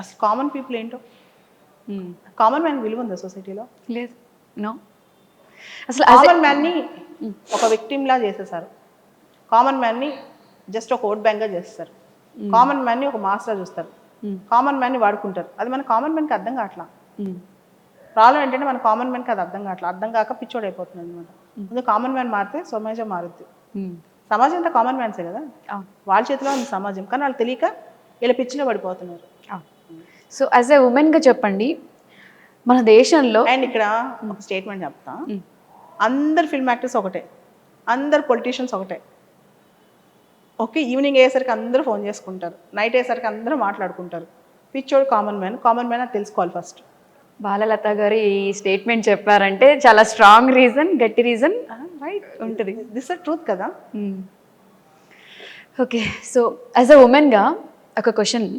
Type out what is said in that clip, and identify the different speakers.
Speaker 1: అసలు common people ఏంటో, common man విలువ ఉందా సొసైటీలో?
Speaker 2: లేదు. నో. అసలు
Speaker 1: కామన్ మ్యాన్ని ఒక విక్టిమ్లా చేసేసారు. కామన్ మ్యాన్ని జస్ట్ ఒక ఓట్ బ్యాంక్గా చేస్తారు. కామన్ మ్యాన్ని ఒక మాస్లా చూస్తారు. కామన్ మ్యాన్ని వాడుకుంటారు. అది మన కామన్ మ్యాన్కి అర్థం కావట్లా. ప్రాబ్లం ఏంటంటే మన కామన్ మ్యాన్కి అది అర్థం కావట్లా. అర్థం కాక పిచ్చోడు అయిపోతుంది అనమాట. ముందు కామన్ మ్యాన్ మారితే సమాజం మారుద్ది. సమాజం అంతా కామన్ మ్యాన్సే కదా, వాళ్ళ చేతిలో ఉంది సమాజం. కానీ వాళ్ళు తెలియక వీళ్ళ పిచ్చిలో పడిపోతున్నారు.
Speaker 2: సో యాజ్ ఎ ఉమెన్గా చెప్పండి, మన దేశంలో
Speaker 1: అండ్ ఇక్కడ ఒక స్టేట్మెంట్ చెప్తా. అందరు ఫిల్మ్ యాక్టర్స్ ఒకటే, అందరు పొలిటీషియన్స్ ఒకటే. ఓకే, ఈవినింగ్ అయ్యేసరికి అందరూ ఫోన్ చేసుకుంటారు, నైట్ అయ్యేసరికి అందరూ మాట్లాడుకుంటారు. పిచ్చోడు కామన్ మ్యాన్. కామన్ మ్యాన్ అది తెలుసుకోవాలి ఫస్ట్.
Speaker 2: బాలలత గారు ఈ స్టేట్మెంట్ చెప్పారంటే చాలా స్ట్రాంగ్ రీజన్, గట్టి రీజన్ రైట్ ఉంటుంది.
Speaker 1: దిస్ ఆర్ ట్రూత్ కదా.
Speaker 2: ఓకే, సో యాజ్ అ ఉమెన్గా ఒక క్వశ్చన్.